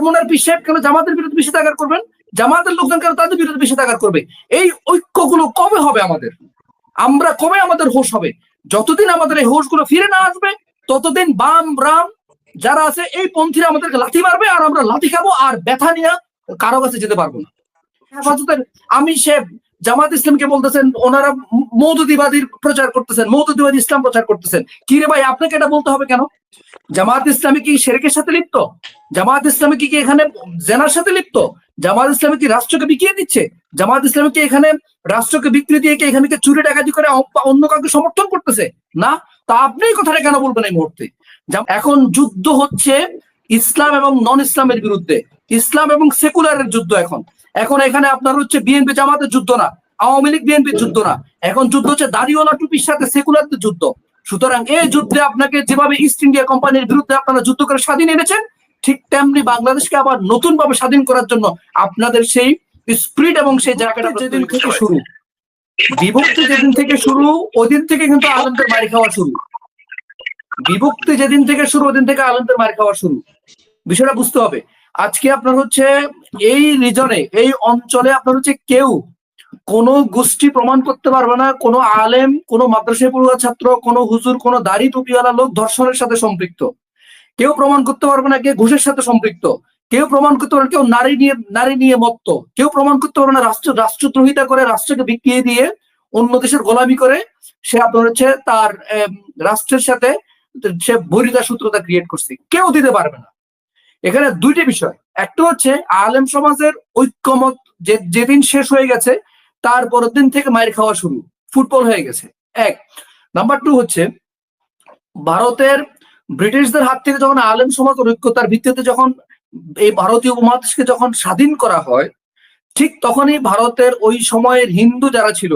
চরমোনার পীর সাহেব কেন জামাতের বিরুদ্ধে নিষেধাজ্ঞা করবেন, জামাতের লোকজন কেন তাদের বিরুদ্ধে নিষেধাজ্ঞা করবে? এই ঐক্যগুলো কবে হবে আমাদের? আমরা কবে আমাদের হোশ হবে? যতদিন আমাদের এই হোশ গুলো ফিরে না আসবে ততদিন বাম রাম যারা আছে এই পন্থীরা আমাদেরকে লাথি মারবে, আর আমরা লাথি খাবো, আর ব্যথা নিয়ে কারো কাছে যেতে পারবো না। হেফাজতের আমি সে জামাত ইসলামকে বলতেছেন ওনারা মৌদুদিবাদীর প্রচার করতেছেন, মৌদুদিবাদী ইসলাম প্রচার করতেছেন। কি রে ভাই, আপনাকে এটা বলতে হবে কেন? জামাত ইসলামী কি শিরকের সাথে লিপ্ত? জামাত ইসলামী কি এখানে জেনার সাথে লিপ্ত? জামাত ইসলামী কি রাষ্ট্রকে বিকিয়ে দিচ্ছে? জামাত ইসলামী কি এখানে রাষ্ট্রকে বিক্রি দিয়ে কি এখানে চুরি ডাকাতি করে অন্য কাউকে সমর্থন করতেছে? না। তা আপনি এই কথাটা কেন বলবেন এই মুহূর্তে? এখন যুদ্ধ হচ্ছে ইসলাম এবং নন ইসলামের বিরুদ্ধে, ইসলাম এবং সেকুলারের যুদ্ধ। এখন এখানে আপনার হচ্ছে বিএনপি জামাতের যুদ্ধ না, আওয়ামী লীগ বিএনপির যুদ্ধ না, এখন যুদ্ধ হচ্ছে দাড়িওয়ালা টুপির সাথে সেকুলারদের যুদ্ধ। সুতরাং এই যুদ্ধে আপনাকে যেভাবে ইস্ট ইন্ডিয়া কোম্পানির বিরুদ্ধে আপনারা যুদ্ধ করে স্বাধীন এনেছেন, ঠিক তেমনি বাংলাদেশকে আবার নতুন ভাবে স্বাধীন করার জন্য আপনাদের সেই স্পিরিট এবং সেই জায়গাটা যেদিন থেকে শুরু, বিভক্তি যেদিন থেকে শুরু ওদিন থেকে কিন্তু আলেমদের মারি খাওয়া শুরু। বিভক্তি যেদিন থেকে শুরু ওদিন থেকে আলেমদের মারি খাওয়া শুরু। বিষয়টা বুঝতে হবে। আজকে আপনার হচ্ছে এই রিজনে, এই অঞ্চলে আপনার হচ্ছে কেউ কোনো গোষ্ঠী প্রমাণ করতে পারবে না কোনো আলেম, কোনো মাদ্রাসায় পড়ুয়া ছাত্র, কোনো হুজুর, কোনো দাড়ি টুপিওয়ালা লোক ধর্ষণের সাথে সম্পৃক্ত। কেউ প্রমাণ করতে পারবে না কে ঘুষের সাথে সম্পৃক্ত। কেউ প্রমাণ করতে পারবে কেউ নারী নিয়ে মত্ত। কেউ প্রমাণ করতে পারবে না রাষ্ট্রদ্রোহিতা করে, রাষ্ট্রকে বিকিয়ে দিয়ে অন্য দেশের গোলামি করে সে আপনার হচ্ছে তার রাষ্ট্রের সাথে সে বৈরিতা সূত্রতা ক্রিয়েট করছে। কেউ দিতে পারবে না। এখানে দুইটি বিষয়, একটা হচ্ছে আলেম সমাজের ঐক্যমত যেদিন শেষ হয়ে গেছে তার পরের দিন থেকে মায়ের খাওয়া শুরু, ফুটবল হয়ে গেছে এক। নাম্বার টু হচ্ছে ভারতের ব্রিটিশদের হাত থেকে যখন আলেম সমাজ ঐক্যতার ভিত্তিতে যখন এই ভারতীয় উপমহাদেশকে যখন স্বাধীন করা হয়, ঠিক তখনই ভারতের ওই সময়ের হিন্দু যারা ছিল,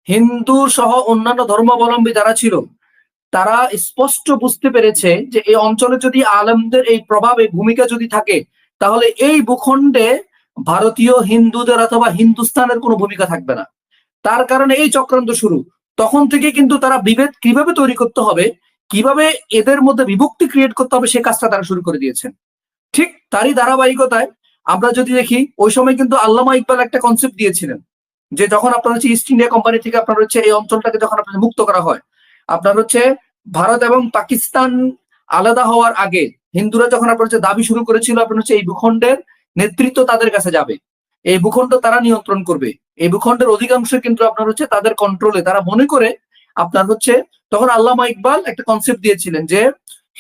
হিন্দু সহ অন্যান্য ধর্মাবলম্বী যারা ছিল, তারা স্পষ্ট বুঝতে পেরেছে যে এই অঞ্চলে যদি আলেমদের এই প্রভাব, এই ভূমিকা যদি থাকে, তাহলে এই ভূখণ্ডে ভারতীয় হিন্দুদের অথবা হিন্দুস্তানের কোনো ভূমিকা থাকবে না। তার কারণে এই চক্রান্ত শুরু। তখন থেকে কিন্তু তারা বিভেদ কিভাবে তৈরি করতে হবে, কিভাবে এদের মধ্যে বিভক্তি ক্রিয়েট করতে হবে, সে কাজটা তারা শুরু করে দিয়েছেন। ঠিক তারই ধারাবাহিকতায় আমরা যদি দেখি, ওই সময় কিন্তু আল্লামা ইকবাল একটা কনসেপ্ট দিয়েছিলেন যে যখন আপনার হচ্ছে ইস্ট ইন্ডিয়া কোম্পানি থেকে আপনার হচ্ছে এই অঞ্চলটাকে যখন আপনার মুক্ত করা হয়, আপনার হচ্ছে ভারত এবং পাকিস্তান আলাদা হওয়ার আগে হিন্দুরা যখন আপনার হচ্ছে দাবি শুরু করেছিল আপনার হচ্ছে এই ভূখণ্ডের নেতৃত্ব তাদের কাছে যাবে, এই ভূখণ্ড তারা নিয়ন্ত্রণ করবে, এই ভূখণ্ডের অধিকাংশ কিন্তু আপনার হচ্ছে তাদের কন্ট্রোলে, তারা মনে করে আপনার হচ্ছে তখন আল্লামা ইকবাল একটা কনসেপ্ট দিয়েছিলেন যে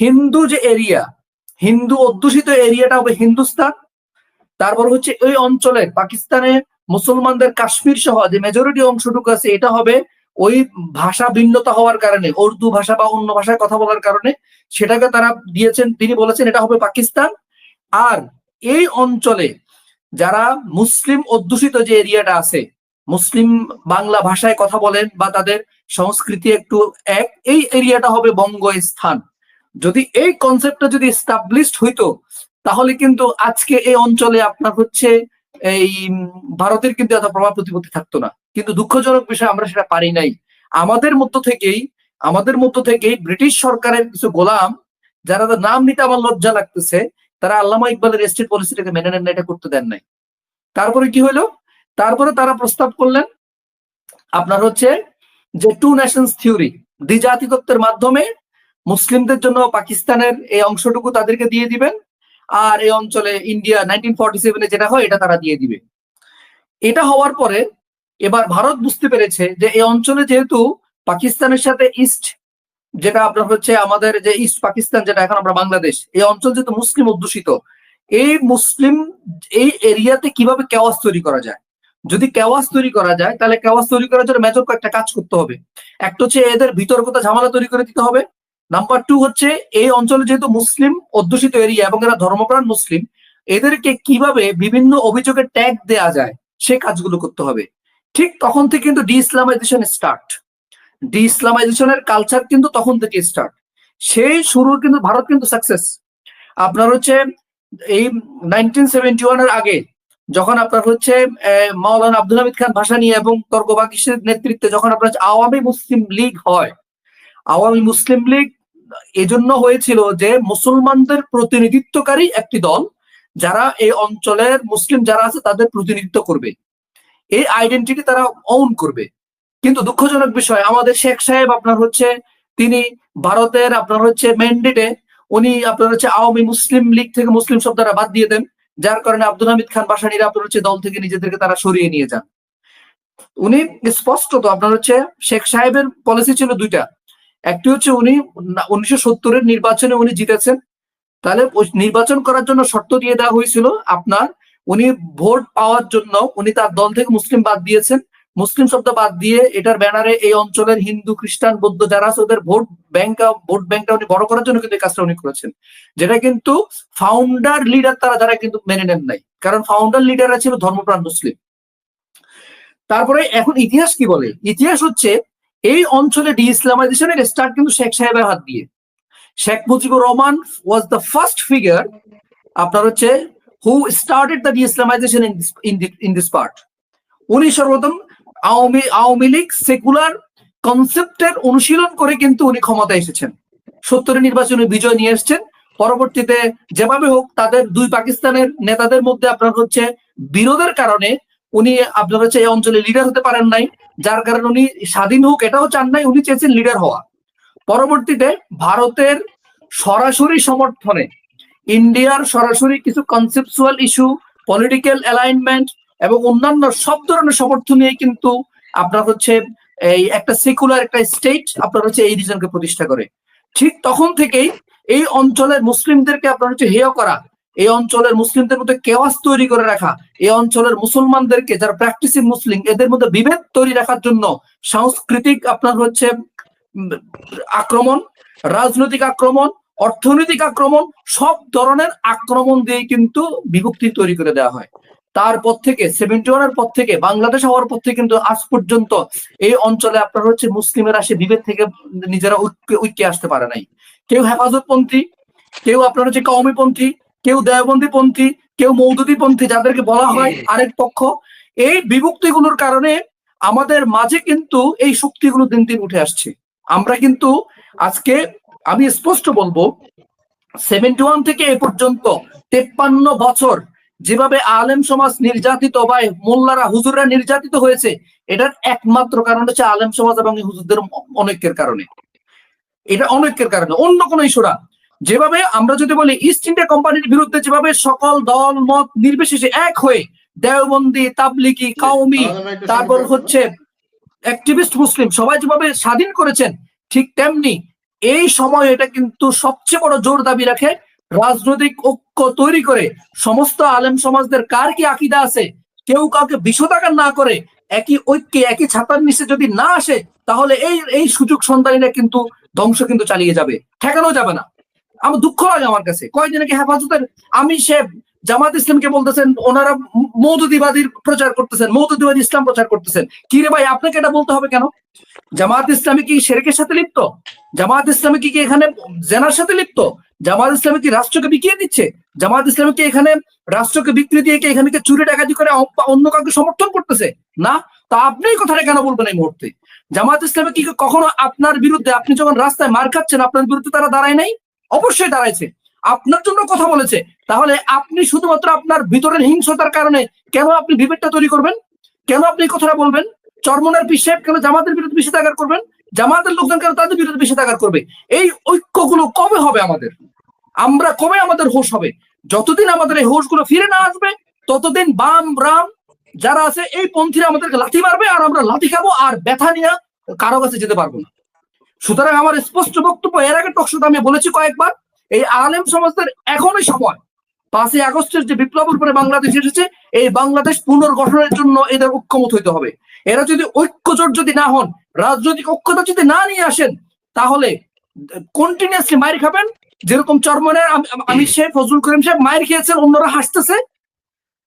হিন্দু যে এরিয়া, হিন্দু অধ্যুষিত এরিয়াটা হবে হিন্দুস্তান। তারপর হচ্ছে ওই অঞ্চলে পাকিস্তানে মুসলমানদের কাশ্মীর সহ যে মেজরিটি অংশটুকু আছে এটা হবে ওই ভাষা ভিন্নতা হওয়ার কারণে, উর্দু ভাষা বা অন্য ভাষায় কথা বলার কারণে সেটাকে তারা দিয়েছেন, তিনি বলেছেন এটা হবে পাকিস্তান। আর এই অঞ্চলে যারা মুসলিম অধ্যুষিত যে এরিয়াটা আছে, মুসলিম বাংলা ভাষায় কথা বলেন বা তাদের সংস্কৃতি একটু এক, এই এরিয়াটা হবে বঙ্গস্থান। যদি এই কনসেপ্টটা যদি এস্টাবলিশড হইতো, তাহলে কিন্তু আজকে এই অঞ্চলে আপনার হচ্ছে এই ভারতের কিন্তু এত প্রভাব প্রতিপত্তি থাকতো না। কিন্তু দুঃখজনক বিষয় আমরা সেটা পারি নাই। আমাদের মধ্য থেকেই ব্রিটিশ সরকারের কিছু গোলাম, যারা নাম নিতে আমার লজ্জা লাগতেছে, তারা আল্লামা ইকবালের এস্টেট পলিসিটাকে মেনে নেন না, এটা করতে দেন নাই। তারপরে কি হলো, তারপরে তারা প্রস্তাব করলেন আপনার হচ্ছে যে টু নেশনস থিওরি, দ্বিজাতি তত্ত্বের মাধ্যমে মুসলিমদের জন্য পাকিস্তানের এই অংশটুকু তাদেরকে দিয়ে দিবেন, আর এই অঞ্চলে ইন্ডিয়া 1947 যেটা হয় এটা তারা দিয়ে দিবে। এটা হওয়ার পরে এবার ভারত বুঝতে পেরেছে যে এই অঞ্চলে যেহেতু পাকিস্তানের সাথে ইস্ট, যেটা আপনার হচ্ছে আমাদের যে ইস্ট পাকিস্তান যেটা এখন আমরা বাংলাদেশ, এই অঞ্চল যেহেতু মুসলিম অধ্যুষিত, এই এরিয়াতে কিভাবে কেওয়াস তৈরি করা যায়। যদি কেওয়াস তৈরি করা যায় তাহলে কেওয়াস তৈরি করার জন্য মেজর কয়েকটা কাজ করতে হবে। একটা হচ্ছে এদের বিতর্কতা ঝামেলা তৈরি করে দিতে হবে। নাম্বার টু হচ্ছে এই অঞ্চলে যেহেতু মুসলিম অধ্যুষিত এরিয়া এবং এরা ধর্মপ্রাণ মুসলিম, এদেরকে কিভাবে বিভিন্ন অভিযোগের ট্যাগ দেয়া যায় সে কাজগুলো করতে হবে। ঠিক তখন থেকে কিন্তু ডি ইসলামাইজেশন স্টার্ট, ডি ইসলামাইজেশনের কালচার কিন্তু তখন থেকে স্টার্ট। সেই শুরুর কিন্তু ভারত কিন্তু সাকসেস। আপনার হচ্ছে এই 1971 আগে যখন আপনার হচ্ছে মাওলানা আব্দুল হামিদ খান ভাসানী এবং তর্ক বাগিসের নেতৃত্বে যখন আপনার আওয়ামী মুসলিম লীগ হয়, আওয়ামী মুসলিম লীগ এজন্য হয়েছিল যে মুসলমানদের প্রতিনিধিত্বকারী একটি দল যারা এই অঞ্চলের মুসলিম যারা আছে তাদের প্রতিনিধিত্ব করবে, এই আইডেন্টিটি তারা অন করবে। কিন্তু দুঃখজনক বিষয়, আমাদের শেখ সাহেব আপনার হচ্ছে তিনি ভারতের আপনার হচ্ছে ম্যান্ডেটে উনি আপনার হচ্ছে আওয়ামী মুসলিম লীগ থেকে মুসলিম শব্দটা বাদ দিয়ে দেন, যার কারণে আব্দুল হামিদ খান ভাসানীরা আপনার হচ্ছে দল থেকে নিজেদেরকে তারা সরিয়ে নিয়ে যান। উনি স্পষ্টত আপনার হচ্ছে শেখ সাহেবের পলিসি ছিল দুইটা, একটি হচ্ছে উনি 1970-এর নির্বাচনে উনি জিতেছেন, তাহলে নির্বাচন করার জন্য শর্ত দিয়ে দেওয়া হয়েছিল আপনার উনি ভোট পাওয়ার জন্য উনি তার দল থেকে মুসলিম বাদ দিয়েছেন, মুসলিম শব্দ বাদ দিয়ে এটার ব্যানারে এই অঞ্চলের হিন্দু খ্রিস্টান বৌদ্ধ যারা আছে ওদের ভোট ব্যাংকটা উনি বড় করার জন্য কিন্তু এই কাজটা উনি করেছেন, যেটা কিন্তু ফাউন্ডার লিডার তারা যারা কিন্তু মেনে নেন নাই, কারণ ফাউন্ডার লিডাররা ছিল ধর্মপ্রাণ মুসলিম। তারপরে এখন ইতিহাস কি বলে, ইতিহাস হচ্ছে এই অঞ্চলে ডি ইসলামাইজেশনের স্টার্ট কিন্তু শেখ সাহেবের হাত দিয়ে। Sheikh Mujibur Rahman was the first figure আপনার হচ্ছে who started the D-Islamisation in this part. উনি সর্বপ্রথম আওয়ামী লীগ সেকুলার কনসেপ্টের অনুশীলন করে কিন্তু উনি ক্ষমতায় এসেছেন, 70-এর নির্বাচনে বিজয় নিয়ে এসেছেন। পরবর্তীতে যেভাবে হোক তাদের দুই পাকিস্তানের নেতাদের মধ্যে আপনার হচ্ছে বিরোধের কারণে উনি আপনার হচ্ছে এই অঞ্চলে লিডার হতে পারেন নাই, যার কারণে উনি স্বাধীন হোক এটাও চান নাই, উনি চেয়েছেন লিডার হওয়া। পরবর্তীতে ভারতের সরাসরি সমর্থনে ইন্ডিয়ার সরাসরি কিছু কনসেপচুয়াল ইস্যু, পলিটিক্যাল অ্যালাইনমেন্ট এবং অন্যান্য সব ধরনের সমর্থন নিয়ে কিন্তু আপনার হচ্ছে এই একটা সেকুলার একটা স্টেট আপনার হচ্ছে এই রিজনকে প্রতিষ্ঠা করে। ঠিক তখন থেকেই এই অঞ্চলের মুসলিমদেরকে আপনার হচ্ছে হেয় করা, এই অঞ্চলের মুসলিমদের মধ্যে কেওয়াস তৈরি করে রাখা, এই অঞ্চলের মুসলমানদেরকে যারা প্র্যাকটিসিং মুসলিম এদের মধ্যে বিভেদ তৈরি রাখার জন্য সাংস্কৃতিক আপনার হচ্ছে আক্রমণ, রাজনৈতিক আক্রমণ, অর্থনৈতিক আক্রমণ, সব ধরনের আক্রমণ দিয়ে কিন্তু বিভক্তি তৈরি করে দেওয়া হয়। তারপর থেকে 71-এর পর থেকে বাংলাদেশ হওয়ার পর থেকে কিন্তু আজ পর্যন্ত এই অঞ্চলে আপনার হচ্ছে মুসলিমেরা সে বিভেদ থেকে নিজেরা ঐক্যে আসতে পারে নাই। কেউ হেফাজতপন্থী, কেউ আপনার হচ্ছে কওমিপন্থী, কেউ দেওবন্দিপন্থী, কেউ মৌদুদিপন্থী যাদেরকে বলা হয় আরেক পক্ষ। এই বিভক্তিগুলোর কারণে আমাদের মাঝে কিন্তু এই শক্তিগুলো দিন দিন উঠে আসছে। আমরা কিন্তু আজকে আমি স্পষ্ট বলবো 71 থেকে এ পর্যন্ত 53 বছর যেভাবে আলেম সমাজ নির্যাতিত বা মোল্লারা হুজুররা নির্যাতিত হয়েছে, এটার একমাত্র কারণ হচ্ছে আলেম সমাজ এবং হুজুরদের অনৈক্যের কারণে। এটা অনৈক্যের কারণে, অন্য কোনো ইস্যুরা। যেভাবে আমরা যদি বলি ইস্ট ইন্ডিয়া কোম্পানির বিরুদ্ধে যেভাবে সকল দল মত নির্বিশেষে এক হয়ে দেওবন্দি, তাবলিগি, কওমি, তারপর হচ্ছে অ্যাক্টিভিস্ট মুসলিম সবাই যেভাবে স্বাধীন করেছেন, ঠিক তেমনি এই সময় এটা কিন্তু সবচেয়ে বড় জোর দাবি রাখে রাজনৈতিক ঐক্য তৈরি করে সমস্ত আলেম সমাজদের কার কি আকীদা আছে কেউ কাউকে বিষোদাগার না করে একই ঐক্যে একই ছাতার নিচে যদি না আসে, তাহলে এই সুযোগ সন্ধানীরা কিন্তু ধ্বংস কিন্তু চালিয়ে যাবে, ঠেকানো যাবে না। আমার দুঃখ লাগে আমার কাছে, কয়েকদিন আগে হেফাজতের আমির সাহেব জামাত ইসলামকে বলতেছেন ওনারা মৌদুদিবাদীর প্রচার করতেছেন, মৌদুদিবাদী ইসলাম প্রচার করতেছেন। কি রে ভাই, আপনাকে এটা বলতে হবে কেন? জামাত ইসলামী কি শিরকের সাথে লিপ্ত? জামাত ইসলামী কি এখানে জেনার সাথে লিপ্ত? জামাত ইসলামী কি রাষ্ট্রকে বিকিয়ে দিচ্ছে? জামাত ইসলামী কি এখানে রাষ্ট্রকে বিক্রি দিয়ে এখানে চুরি ডাকাতি করে অন্য কাউকে সমর্থন করতেছে? না। তা আপনি এই কথাটা কেন বলবেন এই মুহূর্তে? জামাত ইসলামী কি কখনো আপনার বিরুদ্ধে, আপনি যখন রাস্তায় মার খাচ্ছেন আপনার বিরুদ্ধে তারা দাঁড়ায় নাই? অবশ্যই দাঁড়াইছে, আপনার জন্য কথা বলেছে। তাহলে আপনি শুধুমাত্র আপনার ভিতরের হিংসতার কারণে কেন আপনি বিভেদটা তৈরি করবেন? কেন আপনি এই কথাটা বলবেন? চরমনার পীর সাহেব কেন জামাতের বিরুদ্ধে নিষেধাজ্ঞা করবেন? জামাতের লোকজন কেন তাদের বিরুদ্ধে নিষেধাজ্ঞা করবে? এই ঐক্যগুলো কবে হবে আমাদের? আমরা কবে আমাদের হোশ হবে? যতদিন আমাদের এই হোশগুলো ফিরে না আসবে ততদিন বাম রাম যারা আছে এই পন্থীরা আমাদেরকে লাথি মারবে, আর আমরা লাথি খাবো, আর ব্যথা নিয়ে কারো কাছে যেতে পারবো না। সুতরাং আমার স্পষ্ট বক্তব্য, এর আগে টকশোতে আমি বলেছি কয়েকবার, এই আলেম সমাজদের এখনই সময়। 5ই আগস্টের যে বিপ্লবের পরে বাংলাদেশ এসেছে, এই বাংলাদেশ পুনর্গঠনের জন্য এদের ঐক্যমত হইতে হবে। এরা যদি ঐক্যজোট যদি না হন, রাজনৈতিক ঐক্যতা যদি না নিয়ে আসেন, তাহলে কন্টিনিউয়াসলি মাইর খাবেন। যেরকম চরমনের আমির সাহেব, ফজলুল করিম সাহেব মাইর খেয়েছেন, অন্যরা হাসতেছে,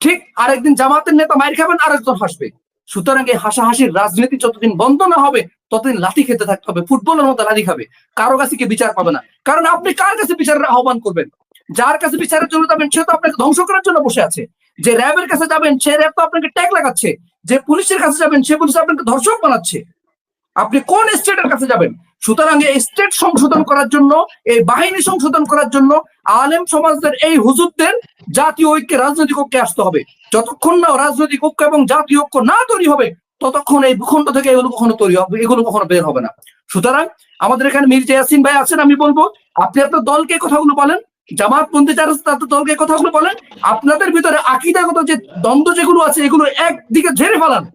ঠিক আরেকদিন জামাতের নেতা মাইর খাবেন, আরেকজন হাসবে। সুতরাং এই হাসাহাসির রাজনীতি যতদিন বন্ধ না হবে ততদিন লাঠি খেতে থাকতে হবে, ফুটবলের মতো লাঠি খাবে, কারো কাছে কি বিচার পাবে না। কারণ আপনি কার কাছে বিচারের আহ্বান করবেন? যার কাছে বিচারের জন্য যাবেন সে তো আপনাকে ধ্বংস করার জন্য বসে আছে। যে র্যাবের কাছে যাবেন সে র্যাব তো আপনাকে ট্যাগ লাগাচ্ছে, যে পুলিশের কাছে যাবেন সে পুলিশ আপনাকে ধর্ষক বানাচ্ছে। আপনি কোন স্টেটের কাছে যাবেন? সুতরাং এই স্টেট সংশোধন করার জন্য, এই বাহিনী সংশোধন করার জন্য আলেম সমাজদের, এই হুজুরদের জাতীয় ঐক্যে, রাজনৈতিক ঐক্যে আসতে হবে। যতক্ষণ না রাজনৈতিক ঐক্য এবং জাতীয় ঐক্য না তৈরি হবে, ততক্ষণ এই ভূখণ্ড থেকে এগুলো কখনো তৈরি হবে, এগুলো কখনো বের হবে না। সুতরাং আমাদের এখানে মির্জা ইয়াসিন ভাই আছেন, আমি বলবো আপনি আপনার দলকে কথাগুলো বলেন, জামাতপন্থী যারা তাদের দলকে কথাগুলো বলেন, আপনাদের ভিতরে আকীদাগত যে দ্বন্দ্ব যেগুলো আছে এগুলো একদিকে ঝেড়ে ফেলান।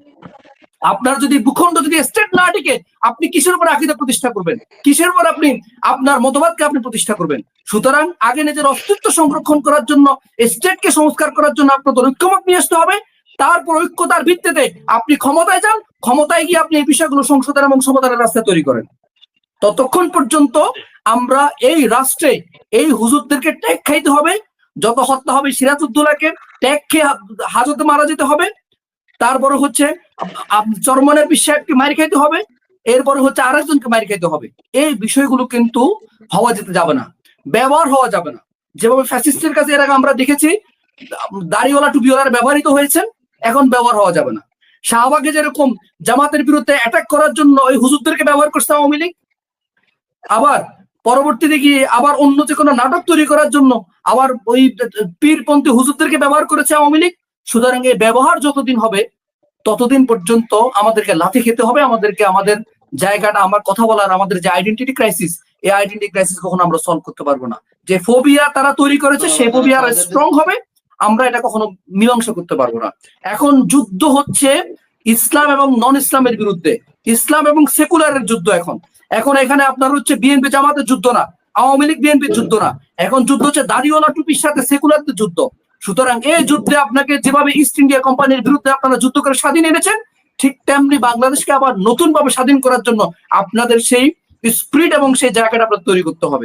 আপনার যদি ভূখণ্ড যদি স্টেট না টিকে, আপনি কিসের উপর আকীদা প্রতিষ্ঠা করবেন? কিসের উপর আপনি আপনার মতবাদকে আপনি প্রতিষ্ঠা করবেন? সুতরাং আগে নিজের অস্তিত্ব সংরক্ষণ করার জন্য, স্টেটকে সংস্কার করার জন্য আপনাদের ঐক্যমত নিয়ে আসতে হবে। তারপর ঐক্যতার ভিত্তিতে আপনি ক্ষমতায় যান, ক্ষমতায় গিয়ে আপনি এই বিষয়গুলো সংশোধন এবং সমাধানের রাস্তা তৈরি করেন। ততক্ষণ পর্যন্ত আমরা এই রাষ্ট্রে এই হুজুরদেরকে ট্যাগ খাইতে হবে। যত হত্যা হবে সিরাজউদ্দৌলাকে ট্যাগ খেয়ে হাজতে মারা যেতে হবে। তারপরে হচ্ছে চরমনের বিশ্বাসকে মারি খাইতে হবে। এরপরে হচ্ছে আরেকজনকে মারি খাইতে হবে। এই বিষয়গুলো কিন্তু হওয়া যেতে যাবে না, ব্যবহার হওয়া যাবে না। যেভাবে ফ্যাসিস্টের কাছে এর আগে আমরা দেখেছি দাড়িওয়ালা টুপিওয়ালার ব্যবহৃত হয়েছেন, এখন ব্যবহার হওয়া যাবে না। শাহবাগে যেরকম জামাতের বিরুদ্ধে অ্যাটাক করার জন্য ওই হুজুরদেরকে ব্যবহার করছে আওয়ামী লীগ, আবার পরবর্তীতে গিয়ে আবার অন্য যে কোনো নাটক তৈরি করার জন্য আবার ওই পীরপন্থী হুজুরদেরকে ব্যবহার করেছে আওয়ামী লীগ। সুতরাং এই ব্যবহার যতদিন হবে ততদিন পর্যন্ত আমাদেরকে লাথি খেতে হবে। আমাদেরকে আমাদের জায়গাটা, আমার কথা বলার, আমাদের যে আইডেন্টিটি ক্রাইসিস, এই আইডেন্টিটি ক্রাইসিস কখনো আমরা সলভ করতে পারবো না। যে ফোবিয়া তারা তৈরি করেছে সেই ফোবিয়া স্ট্রং হবে, আমরা এটা কখনো মীমাংসা করতে পারবো না। এখন যুদ্ধ হচ্ছে ইসলাম এবং নন ইসলামের বিরুদ্ধে, ইসলাম এবং সেকুলারের যুদ্ধ। এখন এখানে আপনার হচ্ছে বিএনপি জামাতের যুদ্ধ না, আওয়ামী লীগ বিএনপির যুদ্ধ না, এখন যুদ্ধ হচ্ছে দাড়িওয়ালা টুপির সাথে সেকুলারদের যুদ্ধ। সুতরাং এই যুদ্ধে আপনাকে যেভাবে ইস্ট ইন্ডিয়া কোম্পানির বিরুদ্ধে আপনারা যুদ্ধ করে স্বাধীন এনেছেন, ঠিক তেমনি বাংলাদেশকে আবার নতুন ভাবে স্বাধীন করার জন্য আপনাদের সেই স্পিরিট এবং সেই জায়গাটা আপনার তৈরি করতে হবে।